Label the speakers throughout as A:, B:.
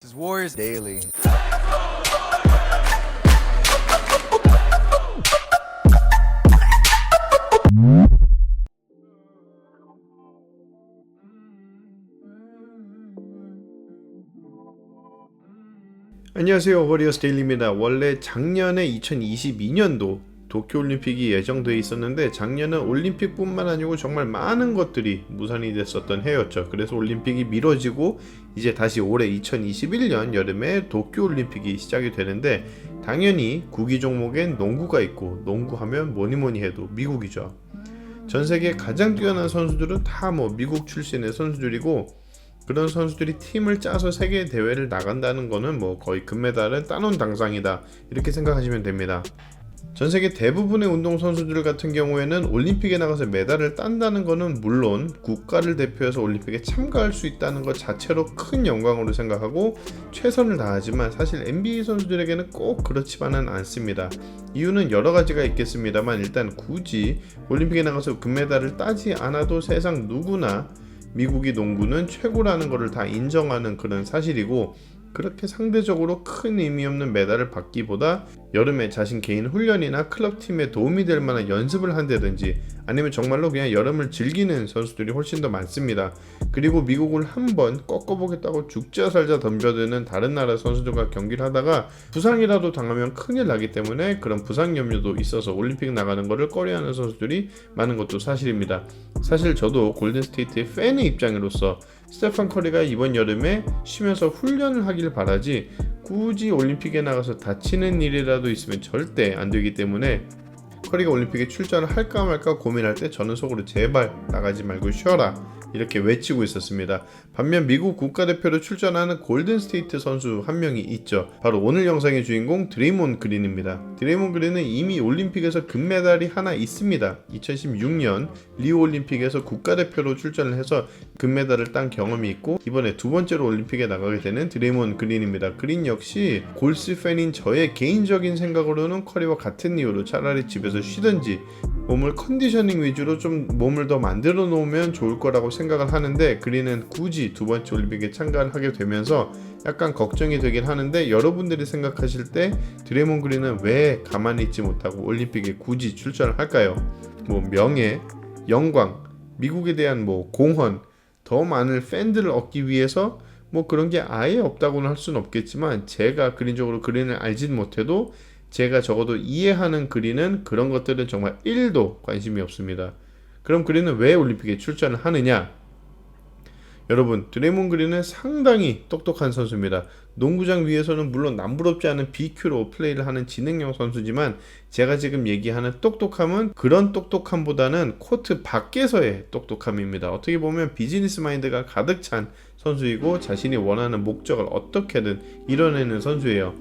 A: This is Warriors Daily.
B: 안녕하세요, 워리어스 데일리입니다. 원래 작년에 2022년도 도쿄올림픽이 예정돼 있었는데 작년은 올림픽뿐만 아니고 정말 많은 것들이 무산이 됐었던 해였죠. 그래서 올림픽이 미뤄지고 이제 다시 올해 2021년 여름에 도쿄올림픽이 시작이 되는데 당연히 구기 종목엔 농구가 있고 농구하면 뭐니뭐니 해도 미국이죠. 전 세계 가장 뛰어난 선수들은 다 미국 출신의 선수들이고 그런 선수들이 팀을 짜서 세계 대회를 나간다는 거는 거의 금메달은 따놓은 당상이다 이렇게 생각하시면 됩니다. 전 세계 대부분의 운동 선수들 같은 경우에는 올림픽에 나가서 메달을 딴다는 거는 물론 국가를 대표해서 올림픽에 참가할 수 있다는 것 자체로 큰 영광으로 생각하고 최선을 다하지만 사실 NBA 선수들에게는 꼭 그렇지만은 않습니다. 이유는 여러 가지가 있겠습니다만 일단 굳이 올림픽에 나가서 금메달을 따지 않아도 세상 누구나 미국이 농구는 최고라는 것을 다 인정하는 그런 사실이고 그렇게 상대적으로 큰 의미 없는 메달을 받기보다 여름에 자신 개인 훈련이나 클럽팀에 도움이 될 만한 연습을 한다든지 아니면 정말로 그냥 여름을 즐기는 선수들이 훨씬 더 많습니다. 그리고 미국을 한번 꺾어보겠다고 죽자 살자 덤벼드는 다른 나라 선수들과 경기를 하다가 부상이라도 당하면 큰일 나기 때문에 그런 부상 염려도 있어서 올림픽 나가는 것을 꺼려하는 선수들이 많은 것도 사실입니다. 사실 저도 골든스테이트의 팬의 입장으로서 스테판 커리가 이번 여름에 쉬면서 훈련을 하길 바라지 굳이 올림픽에 나가서 다치는 일이라도 있으면 절대 안 되기 때문에 커리가 올림픽에 출전을 할까 말까 고민할 때 저는 속으로 제발 나가지 말고 쉬어라 이렇게 외치고 있었습니다. 반면 미국 국가대표로 출전하는 골든스테이트 선수 한 명이 있죠. 바로 오늘 영상의 주인공 드레이몬드 그린입니다. 드레이몬드 그린은 이미 올림픽에서 금메달이 하나 있습니다. 2016년 리우 올림픽에서 국가대표로 출전을 해서 금메달을 딴 경험이 있고 이번에 두 번째로 올림픽에 나가게 되는 드레이몬드 그린입니다. 그린 역시 골스 팬인 저의 개인적인 생각으로는 커리와 같은 이유로 차라리 집에서 쉬든지 몸을 컨디셔닝 위주로 좀 몸을 더 만들어 놓으면 좋을 거라고 생각을 하는데 그린은 굳이 두 번째 올림픽에 참가를 하게 되면서 약간 걱정이 되긴 하는데 여러분들이 생각하실 때 드레이몬드 그린은 왜 가만히 있지 못하고 올림픽에 굳이 출전을 할까요? 명예, 영광, 미국에 대한 공헌, 더 많은 팬들을 얻기 위해서 그런 게 아예 없다고는 할 수는 없겠지만 제가 그린적으로 그린을 알진 못해도 제가 적어도 이해하는 그린은 그런 것들은 정말 1도 관심이 없습니다. 그럼 그린은 왜 올림픽에 출전을 하느냐? 여러분, 드레이몬드 그린은 상당히 똑똑한 선수입니다. 농구장 위에서는 물론 남부럽지 않은 BQ로 플레이를 하는 지능형 선수지만 제가 지금 얘기하는 똑똑함은 그런 똑똑함보다는 코트 밖에서의 똑똑함입니다. 어떻게 보면 비즈니스 마인드가 가득 찬 선수이고 자신이 원하는 목적을 어떻게든 이뤄내는 선수예요.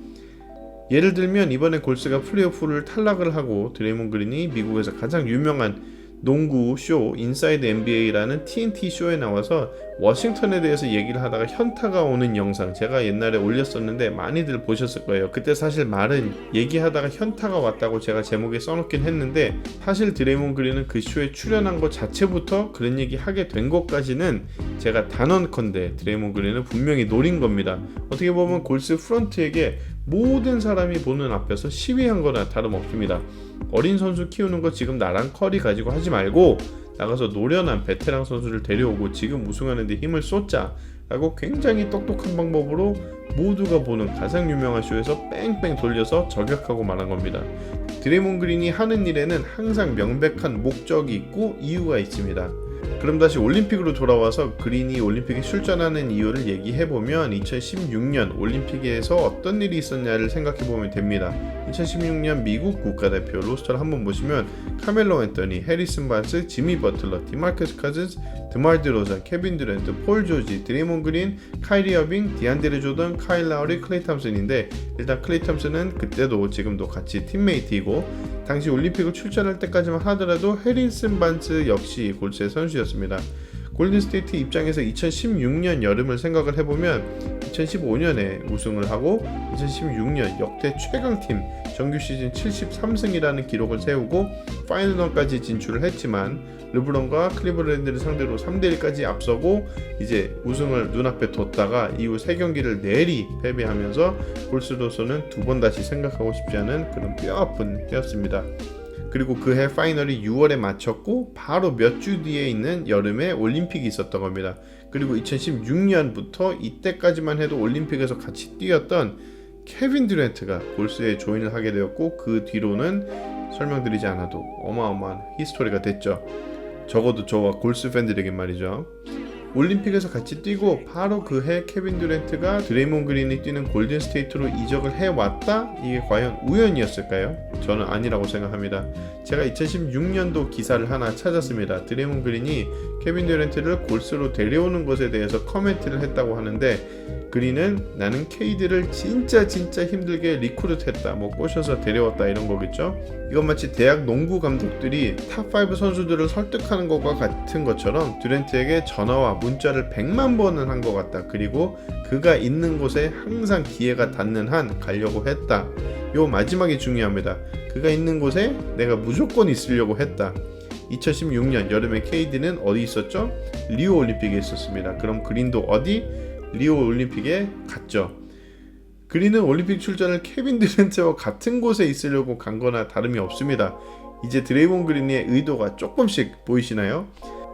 B: 예를 들면 이번에 골스가 플레이오프를 탈락을 하고 드레이몬드 그린이 미국에서 가장 유명한 농구 쇼 인사이드 NBA라는 TNT 쇼에 나와서 워싱턴에 대해서 얘기를 하다가 현타가 오는 영상 제가 옛날에 올렸었는데 많이들 보셨을 거예요. 그때 사실 말은 얘기하다가 현타가 왔다고 제가 제목에 써놓긴 했는데 사실 드레이몬드 그린은 그 쇼에 출연한 것 자체부터 그런 얘기 하게 된 것까지는 제가 단언컨대 드레이몬드 그린은 분명히 노린 겁니다. 어떻게 보면 골스 프런트에게 모든 사람이 보는 앞에서 시위한 거나 다름없습니다. 어린 선수 키우는 거 지금 나랑 커리 가지고 하지 말고 나가서 노련한 베테랑 선수를 데려오고 지금 우승하는 데 힘을 쏟자 라고 굉장히 똑똑한 방법으로 모두가 보는 가장 유명한 쇼에서 뺑뺑 돌려서 저격하고 말한 겁니다. 드레이몬드 그린이 하는 일에는 항상 명백한 목적이 있고 이유가 있습니다. 그럼 다시 올림픽으로 돌아와서 그린이 올림픽에 출전하는 이유를 얘기해보면 2016년 올림픽에서 어떤 일이 있었냐를 생각해보면 됩니다. 2016년 미국 국가대표 로스터를 한번 보시면 카멜로 앤서니, 해리슨 바스, 지미 버틀러, 디마커스 카즌스, 드말 드로잔, 케빈 듀란트, 폴 조지, 드레이몬드 그린, 카이리 어빙, 디안드레 조던, 카일 라우리, 클레이 탐슨인데 일단 클레이 탐슨은 그때도 지금도 같이 팀메이트이고 당시 올림픽을 출전할 때까지만 하더라도 해리슨 바스 역시 골스의 선수였습니다. 골든스테이트 입장에서 2016년 여름을 생각을 해보면 2015년에 우승을 하고 2016년 역대 최강팀 정규 시즌 73승이라는 기록을 세우고 파이널까지 진출을 했지만 르브론과 클리블랜드를 상대로 3대1까지 앞서고 이제 우승을 눈앞에 뒀다가 이후 3경기를 내리 패배하면서 골스로서는 두 번 다시 생각하고 싶지 않은 그런 뼈아픈 해였습니다. 그리고 그해 파이널이 6월에 마쳤고 바로 몇 주 뒤에 있는 여름에 올림픽이 있었던 겁니다. 그리고 2016년부터 이때까지만 해도 올림픽에서 같이 뛰었던 케빈 듀란트가 골스에 조인을 하게 되었고 그 뒤로는 설명드리지 않아도 어마어마한 히스토리가 됐죠. 적어도 저와 골스 팬들에게 말이죠. 올림픽에서 같이 뛰고 바로 그해 케빈 듀란트가 드레이몬 그린이 뛰는 골든스테이트로 이적을 해왔다? 이게 과연 우연이었을까요? 저는 아니라고 생각합니다. 제가 2016년도 기사를 하나 찾았습니다. 드레이몬 그린이 케빈 듀란트를 골스로 데려오는 것에 대해서 커멘트를 했다고 하는데 그린은 나는 KD를 진짜 힘들게 리크루트했다, 꼬셔서 데려왔다 이런 거겠죠. 이건 마치 대학 농구 감독들이 탑5 선수들을 설득하는 것과 같은 것처럼 듀란트에게 전화와 문자를 100만 번은 한 것 같다. 그리고 그가 있는 곳에 항상 기회가 닿는 한 가려고 했다. 요 마지막이 중요합니다. 그가 있는 곳에 내가 무조건 있으려고 했다. 2016년 여름에 KD는 어디 있었죠? 리오 올림픽에 있었습니다. 그럼 그린도 어디? 리오 올림픽에 갔죠. 그린은 올림픽 출전을 케빈 듀란트와 같은 곳에 있으려고 간 거나 다름이 없습니다. 이제 드레이몬 그린의 의도가 조금씩 보이시나요?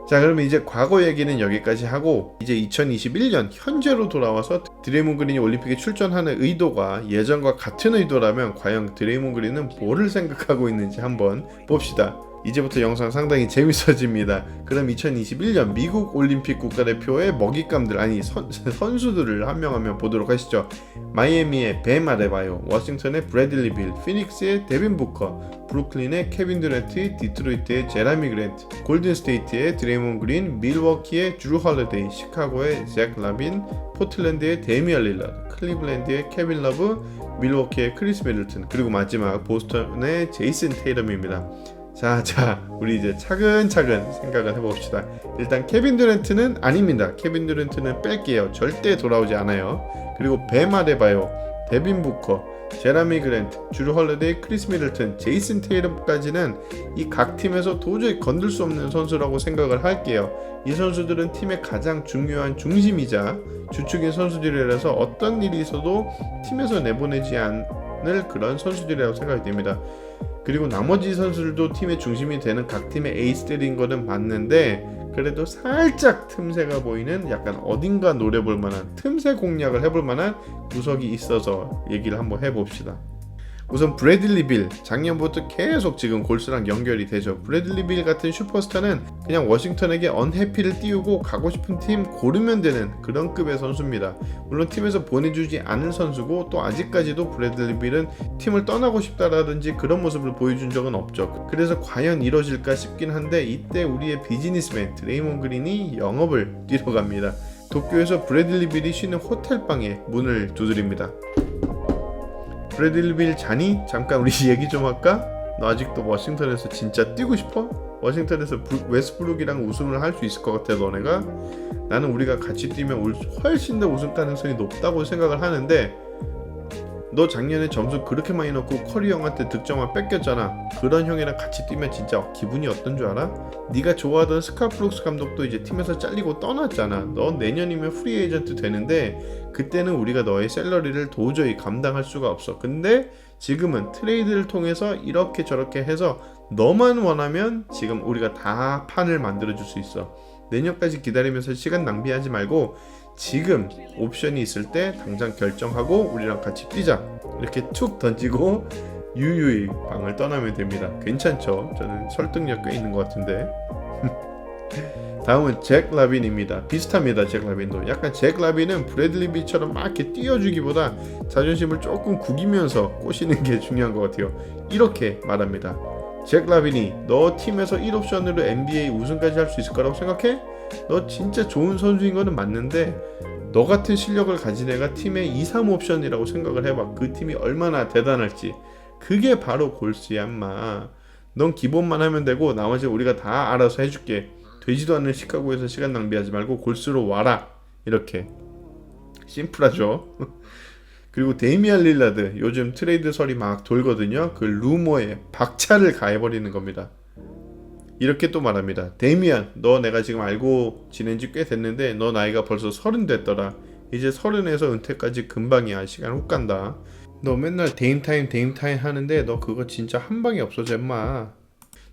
B: 자, 그러면 이제 과거 얘기는 여기까지 하고 이제 2021년 현재로 돌아와서 드레이몬 그린이 올림픽에 출전하는 의도가 예전과 같은 의도라면 과연 드레이몬 그린은 뭐를 생각하고 있는지 한번 봅시다. 이제부터 영상 상당히 재밌어집니다. 그럼 2021년 미국 올림픽 국가대표의 먹잇감들, 아니 선수들을 한 명 한 명 보도록 하시죠. 마이애미의 뱀 아데바요, 워싱턴의 브래들리 빌, 피닉스의 데빈 부커, 브루클린의 케빈 듀란트, 디트로이트의 제라미 그랜트, 골든스테이트의 드레이몬 그린, 밀워키의 드루 홀리데이, 시카고의 잭 라빈, 포틀랜드의 데미안 릴러드, 클리블랜드의 케빈 러브, 밀워키의 크리스 미들튼, 그리고 마지막 보스턴의 제이슨 테이럼입니다. 자, 우리 이제 차근차근 생각을 해봅시다. 일단 케빈 듀란트는 아닙니다. 케빈 듀란트는 뺄게요. 절대 돌아오지 않아요. 그리고 뱀 아데바요, 데빈 부커, 제라미 그랜트, 주루 헐리데이, 크리스 미들튼, 제이슨 테이럼까지는 이 각 팀에서 도저히 건들 수 없는 선수라고 생각을 할게요. 이 선수들은 팀의 가장 중요한 중심이자 주축인 선수들이라서 어떤 일이 있어도 팀에서 내보내지 않을 그런 선수들이라고 생각이 됩니다. 그리고 나머지 선수들도 팀의 중심이 되는 각 팀의 에이스들인 거는 맞는데 그래도 살짝 틈새가 보이는 약간 어딘가 노려볼 만한 틈새 공략을 해볼 만한 구석이 있어서 얘기를 한번 해봅시다. 우선 브래들리 빌, 작년부터 계속 지금 골스랑 연결이 되죠. 브래들리 빌 같은 슈퍼스타는 그냥 워싱턴에게 언해피를 띄우고 가고 싶은 팀 고르면 되는 그런 급의 선수입니다. 물론 팀에서 보내주지 않을 선수고 또 아직까지도 브래들리 빌은 팀을 떠나고 싶다라든지 그런 모습을 보여준 적은 없죠. 그래서 과연 이뤄질까 싶긴 한데 이때 우리의 비즈니스맨 드레이몬 그린이 영업을 뛰러 갑니다. 도쿄에서 브래들리 빌이 쉬는 호텔방에 문을 두드립니다. 브래들리 빌 자니? 잠깐 우리 얘기 좀 할까? 너 아직도 워싱턴에서 진짜 뛰고 싶어? 워싱턴에서 웨스트브룩이랑 우승을 할 수 있을 것 같아 너네가? 나는 우리가 같이 뛰면 훨씬 더 우승 가능성이 높다고 생각을 하는데 너 작년에 점수 그렇게 많이 넣고 커리 형한테 득점만 뺏겼잖아. 그런 형이랑 같이 뛰면 진짜 기분이 어떤 줄 알아? 네가 좋아하던 스캇 브룩스 감독도 이제 팀에서 잘리고 떠났잖아. 너 내년이면 프리 에이전트 되는데 그때는 우리가 너의 샐러리를 도저히 감당할 수가 없어. 근데 지금은 트레이드를 통해서 이렇게 저렇게 해서 너만 원하면 지금 우리가 다 판을 만들어줄 수 있어. 내년까지 기다리면서 시간 낭비하지 말고 지금 옵션이 있을 때 당장 결정하고 우리랑 같이 뛰자. 이렇게 툭 던지고 유유히 방을 떠나면 됩니다. 괜찮죠? 저는 설득력 꽤 있는 것 같은데. 다음은 잭 라빈입니다. 비슷합니다. 잭 라빈도 약간 잭 라빈은 브래들리 빌처럼 막 이렇게 띄워주기보다 자존심을 조금 구기면서 꼬시는 게 중요한 것 같아요. 이렇게 말합니다. 잭 라빈이 너 팀에서 1옵션으로 NBA 우승까지 할 수 있을 거라고 생각해? 너 진짜 좋은 선수인 거는 맞는데 너 같은 실력을 가진 애가 팀의 2, 3옵션이라고 생각을 해봐. 그 팀이 얼마나 대단할지. 그게 바로 골스야 인마. 넌 기본만 하면 되고 나머지 우리가 다 알아서 해줄게. 되지도 않는 시카고에서 시간 낭비하지 말고 골스로 와라. 이렇게 심플하죠. 그리고 데이미안 릴라드 요즘 트레이드설이 막 돌거든요. 그 루머에 박차를 가해버리는 겁니다. 이렇게 또 말합니다. 데이미안, 너 내가 지금 알고 지낸 지 꽤 됐는데 너 나이가 벌써 30 됐더라. 이제 30에서 은퇴까지 금방이야. 시간 훅 간다. 너 맨날 데임타임 하는데 너 그거 진짜 한 방에 없어져 임마.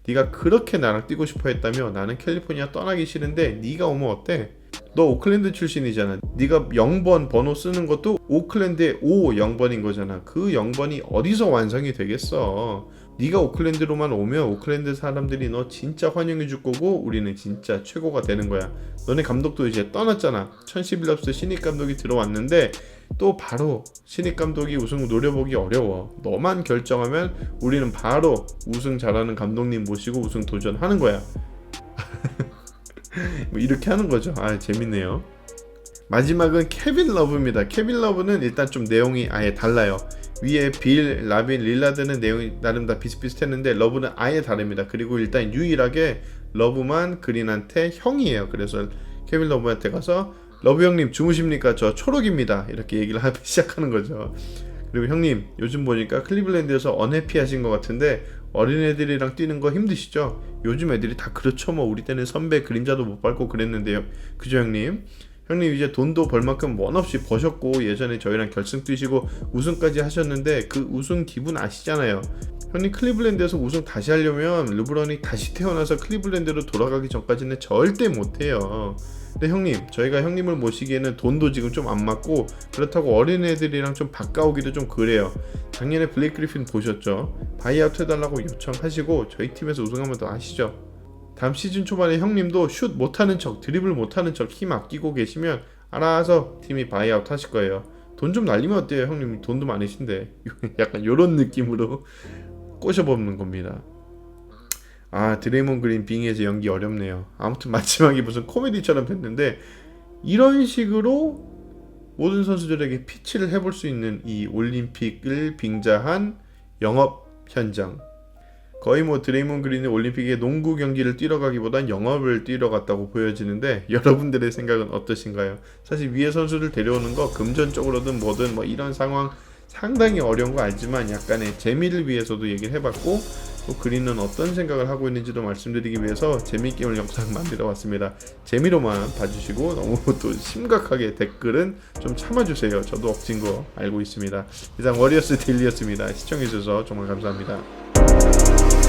B: 네가 그렇게 나랑 뛰고 싶어 했다며 나는 캘리포니아 떠나기 싫은데 네가 오면 어때? 너 오클랜드 출신이잖아. 네가 0번 번호 쓰는 것도 오클랜드의 0번인 거잖아. 그 0번이 어디서 완성이 되겠어. 네가 오클랜드로만 오면 오클랜드 사람들이 너 진짜 환영해 줄 거고 우리는 진짜 최고가 되는 거야. 너네 감독도 이제 떠났잖아. 1011럽스 신입 감독이 들어왔는데 또 바로 신입 감독이 우승 노려보기 어려워. 너만 결정하면 우리는 바로 우승 잘하는 감독님 모시고 우승 도전하는 거야. 뭐 이렇게 하는 거죠. 아, 재밌네요. 마지막은 케빈 러브입니다. 케빈 러브는 일단 좀 내용이 아예 달라요. 위에 빌, 라빈, 릴라드는 내용이 나름 다 비슷비슷했는데 러브는 아예 다릅니다. 그리고 일단 유일하게 러브만 그린한테 형이에요. 그래서 케빈 러브한테 가서 러브 형님 주무십니까? 저 초록입니다. 이렇게 얘기를 하기 시작하는 거죠. 그리고 형님 요즘 보니까 클리블랜드에서 언해피하신 것 같은데 어린애들이랑 뛰는 거 힘드시죠? 요즘 애들이 다 그렇죠. 뭐 우리 때는 선배 그림자도 못 밟고 그랬는데요. 그죠 형님? 형님 이제 돈도 벌 만큼 원 없이 버셨고 예전에 저희랑 결승 뛰시고 우승까지 하셨는데 그 우승 기분 아시잖아요. 형님 클리블랜드에서 우승 다시 하려면 르브론이 다시 태어나서 클리블랜드로 돌아가기 전까지는 절대 못해요. 근데 형님 저희가 형님을 모시기에는 돈도 지금 좀 안 맞고 그렇다고 어린애들이랑 좀 바꿔오기도 좀 그래요. 작년에 블레이크 그리핀 보셨죠? 바이아웃 해달라고 요청하시고 저희 팀에서 우승 한번 더 하시죠. 다음 시즌 초반에 형님도 슛 못하는 척 드리블 못하는 척 힘 아끼고 계시면 알아서 팀이 바이아웃 하실 거예요. 돈 좀 날리면 어때요? 형님 돈도 많으신데. 약간 요런 느낌으로 꼬셔보는 겁니다. 아, 드레이몬 그린 빙의에서 연기 어렵네요. 아무튼 마지막에 무슨 코미디처럼 됐는데 이런 식으로 모든 선수들에게 피치를 해볼 수 있는 이 올림픽을 빙자한 영업 현장. 거의 뭐 드레이몬 그린이 올림픽에 농구 경기를 뛰러 가기보단 영업을 뛰러 갔다고 보여지는데 여러분들의 생각은 어떠신가요? 사실 위에 선수를 데려오는 거 금전적으로든 뭐든 뭐 이런 상황 상당히 어려운 거 알지만 약간의 재미를 위해서도 얘기를 해봤고 또 그린은 어떤 생각을 하고 있는지도 말씀드리기 위해서 재미있게 오늘 영상 만들어 왔습니다. 재미로만 봐주시고 너무 또 심각하게 댓글은 좀 참아주세요. 저도 억진 거 알고 있습니다. 이상 워리어스 데일리였습니다. 시청해주셔서 정말 감사합니다.